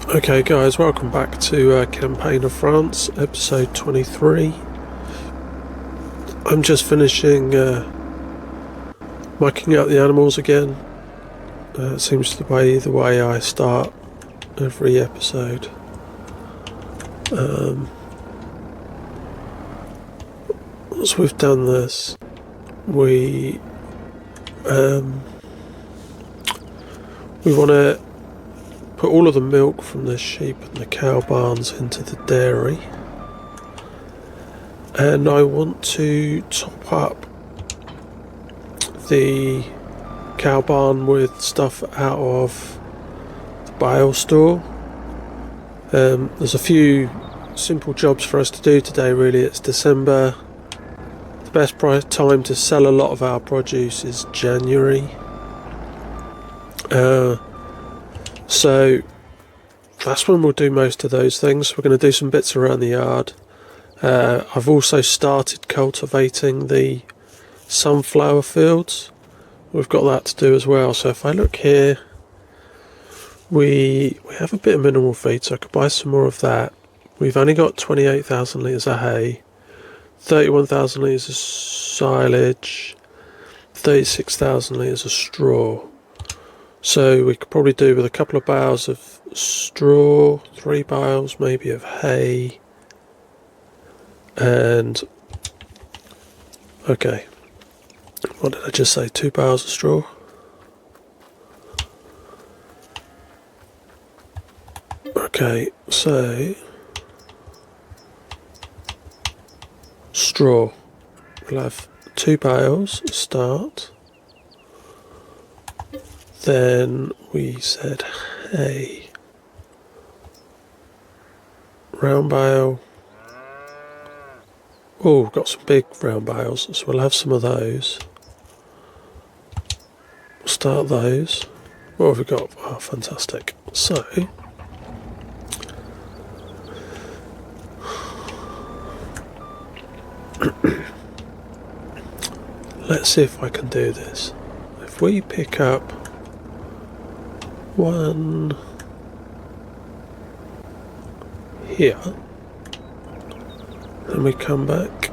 Okay guys, welcome back to Campaign of France, episode 23. I'm just finishing mucking out the animals again. It seems to be the way I start every episode. Once we've done this, we want to put all of the milk from the sheep and the cow barns into the dairy, and I want to top up the cow barn with stuff out of the bale store. There's a few simple jobs for us to do today. Really, it's December. The best time to sell a lot of our produce is January. So that's when we'll do most of those things. We're going to do some bits around the yard. I've also started cultivating the sunflower fields. We've got that to do as well. So if I look here, we have a bit of mineral feed, so I could buy some more of that. We've only got 28,000 litres of hay, 31,000 litres of silage, 36,000 litres of straw. So we could probably do with a couple of bales of straw, 3 bales maybe of hay, and okay, what did I just say, 2 bales of straw? Okay, so straw, we'll have 2 bales start. Then we said hay, round bale. Oh, we've got some big round bales, so we'll have some of those. We'll start those. What have we got? Oh, fantastic. So let's see if I can do this. If we pick up one here, then we come back,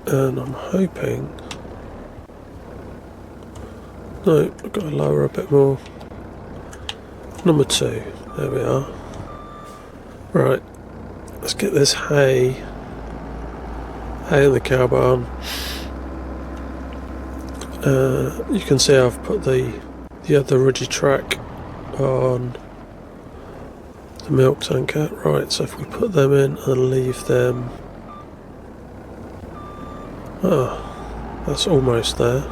and I'm hoping, no, I've got to lower a bit more. Number 2, there we are. Right, let's get this hay in the cow barn. You can see I've put the other ridgy track on the milk tanker. Right, so if we put them in and leave them, that's almost there.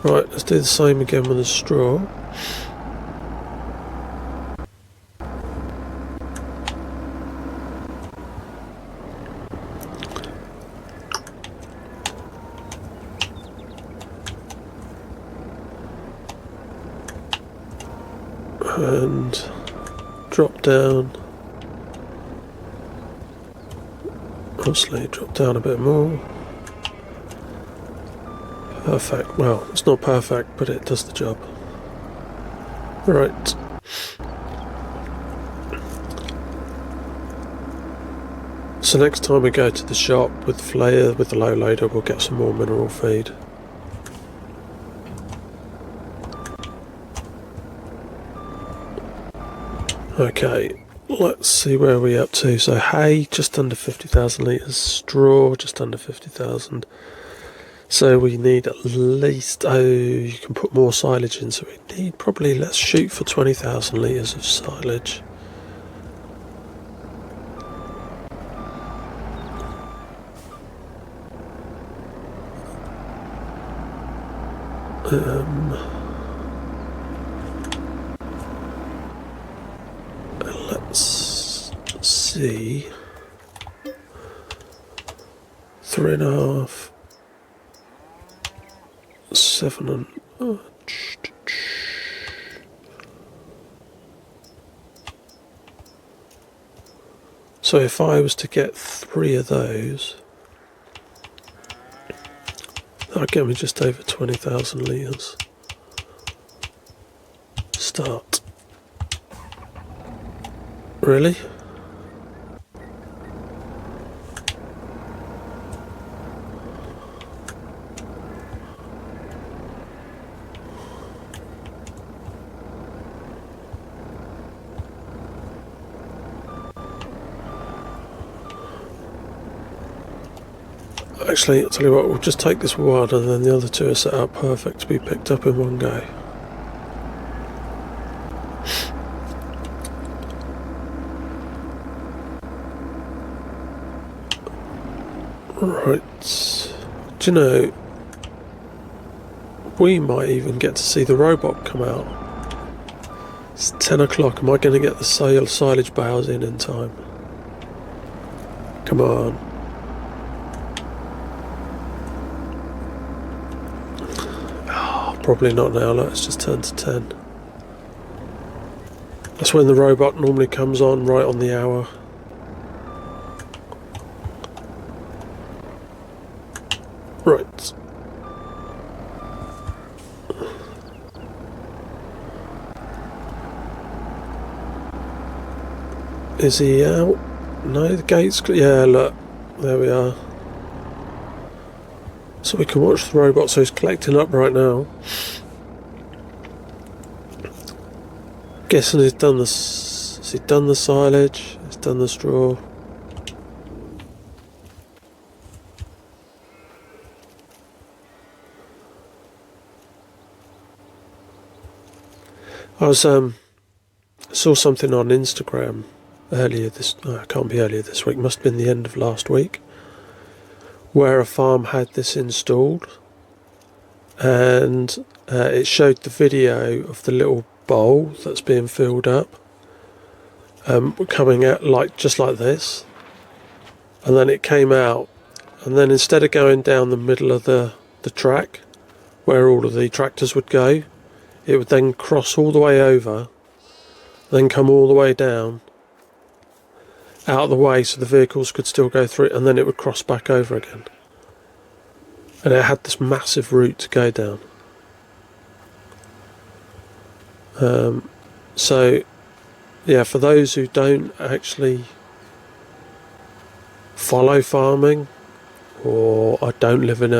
Right, let's do the same again with the straw. And drop down, obviously drop down a bit more. Perfect. Well, it's not perfect, but it does the job. Right. So next time we go to the shop with the low loader, we'll get some more mineral feed. Okay, let's see where we're up to. So hay, just under 50,000 litres. Straw, just under 50,000. So we need at least, you can put more silage in. So we need probably, let's shoot for 20,000 litres of silage. Let's see, 3.5, 7 and so if I was to get 3 of those, that'll get me just over 20,000 litres. Start. Really? Actually, I'll tell you what, we'll just take this one and then the other two are set up perfect to be picked up in one go. Right. Do you know, we might even get to see the robot come out. It's 10 o'clock. Am I going to get the silage bales in time? Come on. Oh, probably not now. Look, it's just turned to 10. That's when the robot normally comes on, right on the hour. Right. Is he out? No, the gate's... Yeah, look. There we are. So we can watch the robot. So he's collecting up right now. Guessing he's done the... Has he done the silage? He's done the straw. I saw something on Instagram earlier this... it can't be earlier this week. Must have been the end of last week. Where a farm had this installed. And it showed the video of the little bowl that's being filled up. Coming out just like this. And then it came out. And then instead of going down the middle of the track, where all of the tractors would go, it would then cross all the way over, then come all the way down, out of the way so the vehicles could still go through it, and then it would cross back over again. And it had this massive route to go down. So, yeah, for those who don't actually follow farming, or I don't live in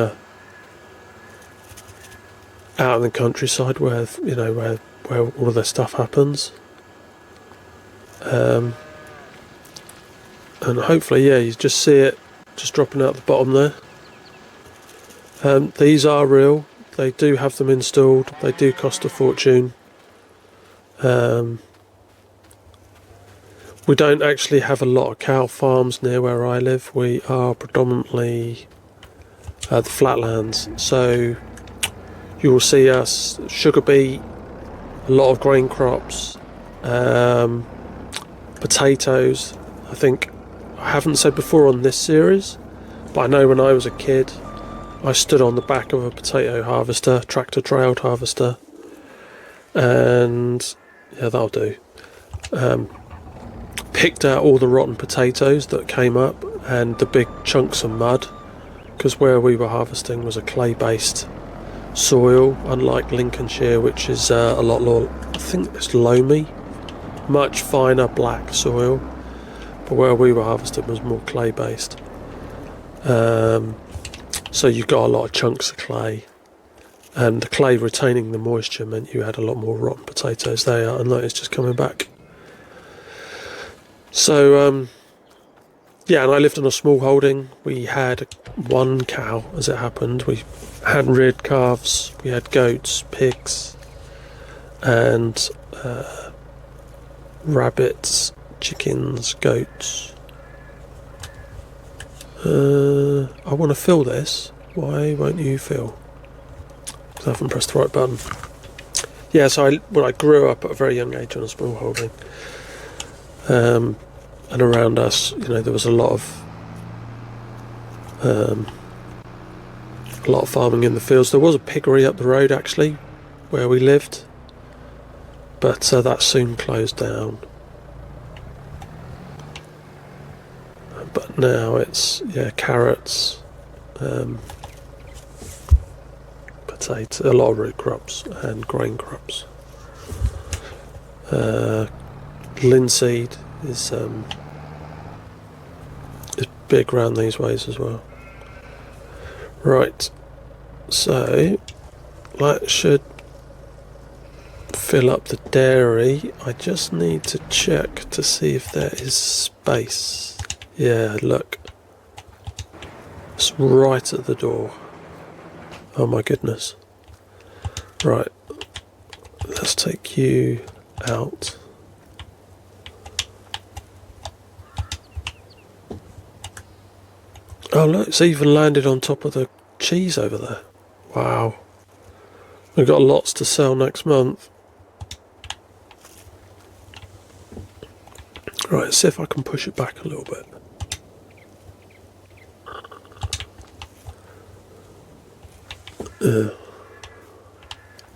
out in the countryside where all of their stuff happens, and hopefully, yeah, you just see it just dropping out the bottom there. These are real. They do have them installed. They do cost a fortune. We don't actually have a lot of cow farms near where I live. We are predominantly the flatlands. So you will see us sugar beet, a lot of grain crops, potatoes. I think I haven't said before on this series, but I know when I was a kid, I stood on the back of a potato harvester, tractor trailed harvester, and yeah, that'll do. Picked out all the rotten potatoes that came up and the big chunks of mud, because where we were harvesting was a clay-based soil, unlike Lincolnshire, which is a lot more, I think it's loamy, much finer black soil, but where we were harvesting was more clay-based. So you got a lot of chunks of clay, and the clay retaining the moisture meant you had a lot more rotten potatoes. They are, and that is just coming back. So, yeah, and I lived on a small holding. We had one cow, as it happened. We had reared calves, we had goats, pigs, and rabbits, chickens, goats. I want to fill this. Why won't you fill? Because I haven't pressed the right button. Yeah, so I grew up at a very young age on a small holding. And around us, there was a lot of farming in the fields. There was a piggery up the road, actually, where we lived, but that soon closed down. But now it's carrots, potato, a lot of root crops and grain crops. Linseed is big round these ways as well. Right, so that should fill up the dairy. I just need to check to see if there is space. Yeah, look, it's right at the door. Oh my goodness. Right, let's take you out. Oh look, it's even landed on top of the cheese over there. Wow. We've got lots to sell next month. Right, let's see if I can push it back a little bit.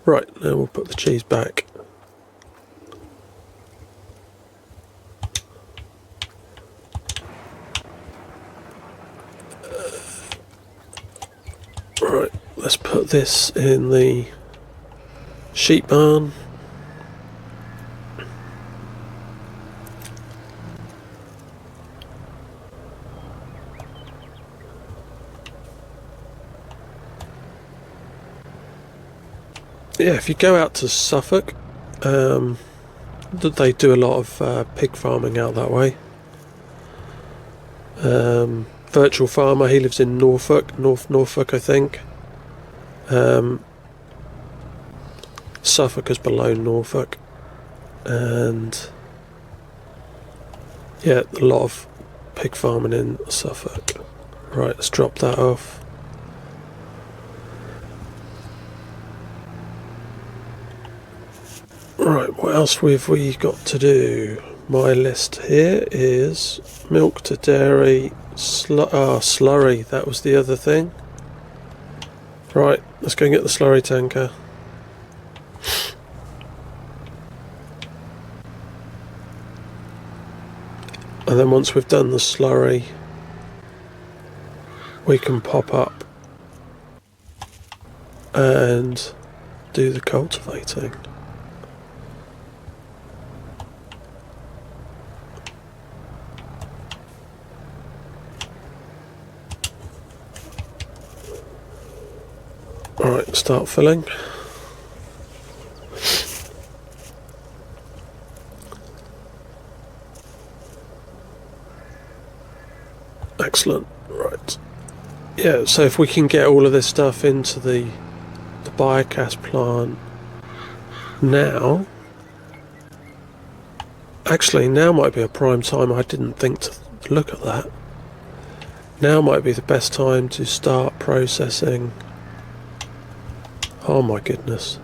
Right, now we'll put the cheese back. Right, let's put this in the sheep barn. Yeah, if you go out to Suffolk, they do a lot of pig farming out that way. Virtual farmer, he lives in Norfolk, I think. Suffolk is below Norfolk, and yeah, a lot of pig farming in Suffolk. Right, let's drop that off. Right, what else have we got to do? My list here is milk to dairy, slurry, that was the other thing. Right, let's go and get the slurry tanker. And then once we've done the slurry, we can pop up and do the cultivating. Alright, start filling. Excellent. Right. Yeah, so if we can get all of this stuff into the biogas plant now, actually now might be a prime time. I didn't think to look at that. Now might be the best time to start processing. Oh my goodness.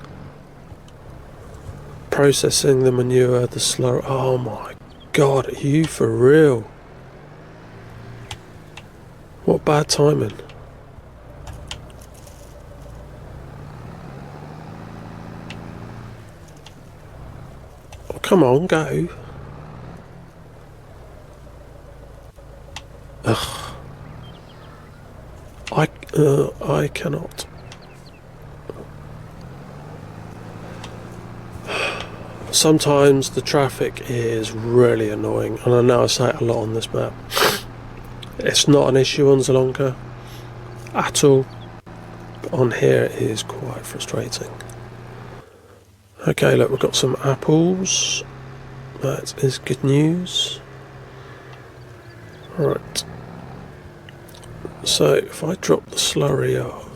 Processing the manure, the slurry. Oh my god, are you for real? What bad timing. Oh, come on, go. Ugh. I cannot. Sometimes the traffic is really annoying, and I know I say it a lot on this map. It's not an issue on Zalonka at all, but on here it is quite frustrating. Okay, look, we've got some apples. That is good news. Right. So if I drop the slurry off,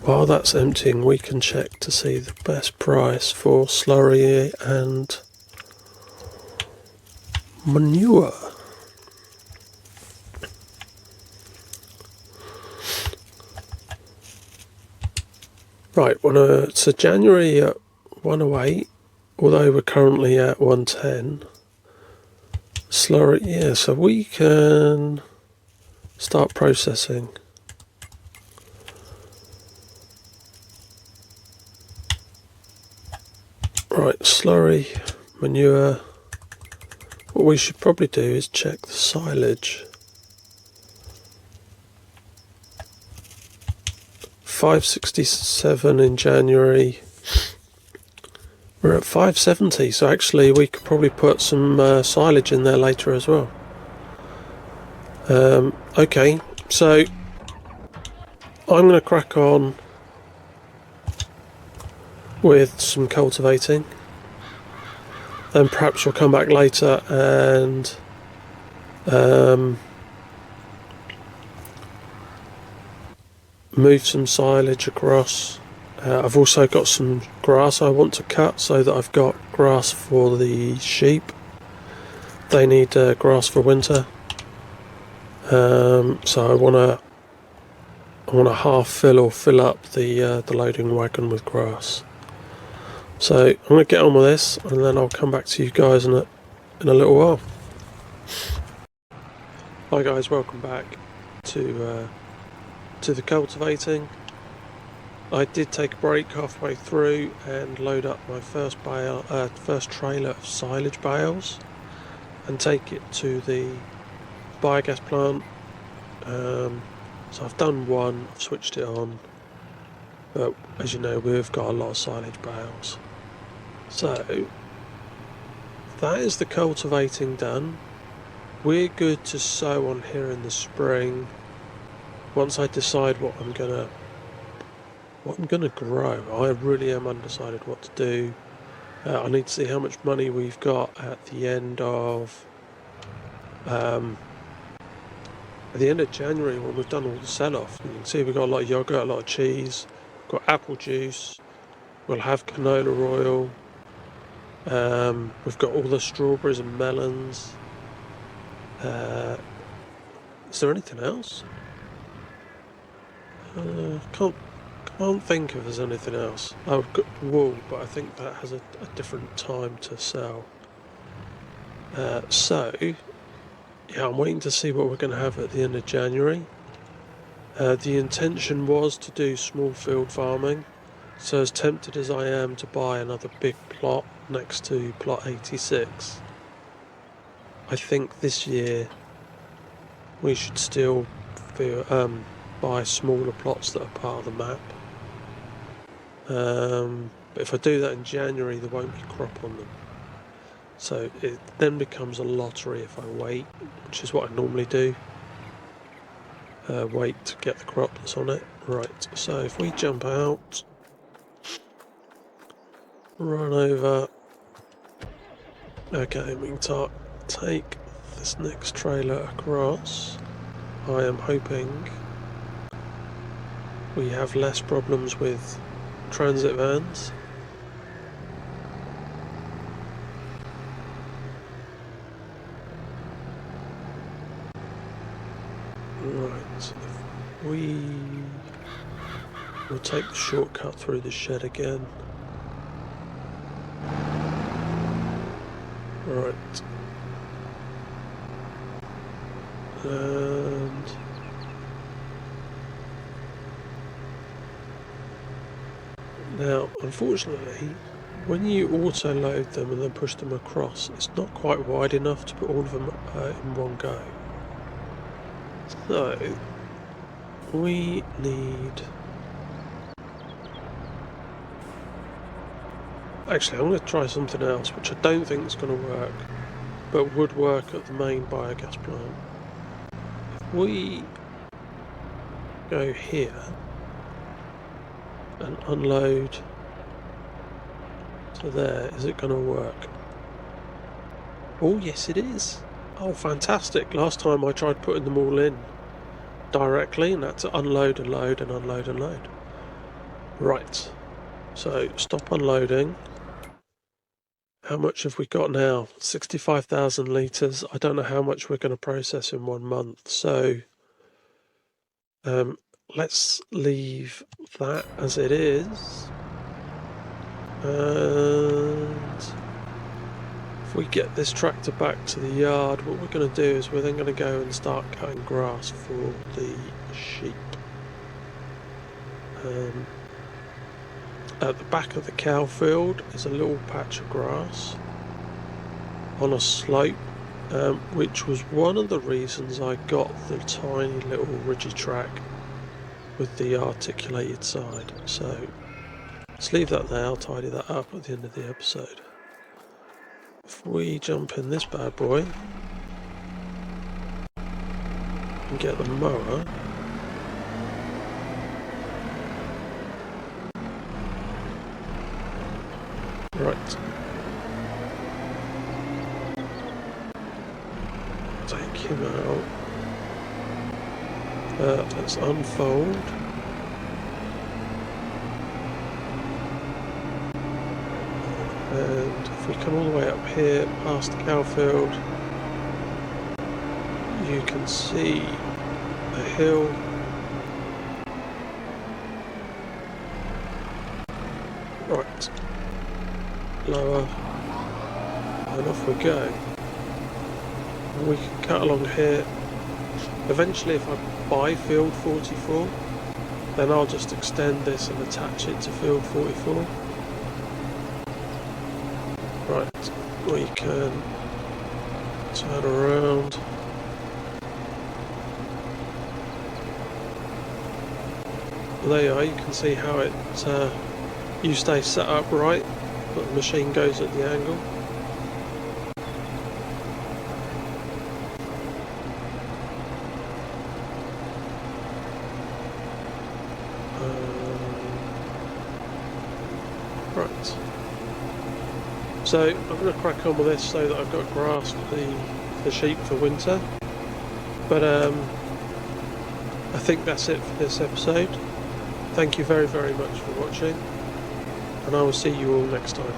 while that's emptying, we can check to see the best price for slurry and manure. Right, so January at 108, although we're currently at 110. Slurry, yeah, so we can start processing. Right, slurry, manure. What we should probably do is check the silage. 567 in January. We're at 570, so actually we could probably put some silage in there later as well. Okay, so I'm going to crack on with some cultivating. Then perhaps we'll come back later and move some silage across. I've also got some grass I want to cut so that I've got grass for the sheep. They need grass for winter. So I want to half fill or fill up the loading wagon with grass. So I'm going to get on with this, and then I'll come back to you guys in a little while. Hi guys, welcome back to the cultivating. I did take a break halfway through and load up my first trailer of silage bales and take it to the biogas plant. So I've done one, I've switched it on, but as you know, we've got a lot of silage bales. So that is the cultivating done. We're good to sow on here in the spring. Once I decide what I'm gonna grow, I really am undecided what to do. I need to see how much money we've got at the end of January, when we've done all the sell-off. You can see we've got a lot of yogurt, a lot of cheese, we've got apple juice, we'll have canola oil, we've got all the strawberries and melons. Is there anything else? Can't think if there's anything else. Oh, we've got wool, but I think that has a different time to sell. So yeah, I'm waiting to see what we're going to have at the end of January. The intention was to do small field farming, so as tempted as I am to buy another big plot next to plot 86, I think this year we should still buy smaller plots that are part of the map. But if I do that in January, there won't be crop on them. So it then becomes a lottery if I wait, which is what I normally do. Wait to get the crop that's on it. Right, so if we jump out, run over. Okay, we can take this next trailer across. I am hoping we have less problems with transit vans. Right, we will take the shortcut through the shed again. Right, and now unfortunately when you auto load them and then push them across, it's not quite wide enough to put all of them in one go. So we need, actually I'm going to try something else which I don't think is going to work, but would work at the main biogas plant. If we go here and unload to there, is it going to work? Oh yes it is. Oh fantastic, last time I tried putting them all in directly and had to unload and load and unload and load. Right, so stop unloading. How much have we got now? 65,000 litres. I don't know how much we're going to process in 1 month, so let's leave that as it is. And if we get this tractor back to the yard, what we're going to do is we're then going to go and start cutting grass for the sheep. At the back of the cow field is a little patch of grass on a slope, which was one of the reasons I got the tiny little ridgy track with the articulated side. So Let's leave that there, I'll tidy that up at the end of the episode. If we jump in this bad boy and get the mower, right, take him out, let's unfold, and if we come all the way up here past the cow field, you can see the hill. Right, lower, and off we go. And we can cut along here. Eventually, if I buy field 44, then I'll just extend this and attach it to field 44. Right, we can turn around. There you are, you can see how it you stay set up right, but the machine goes at the angle. Right. So I'm going to crack on with this so that I've got grass for the sheep for winter. But I think that's it for this episode. Thank you very, very much for watching, and I will see you all next time.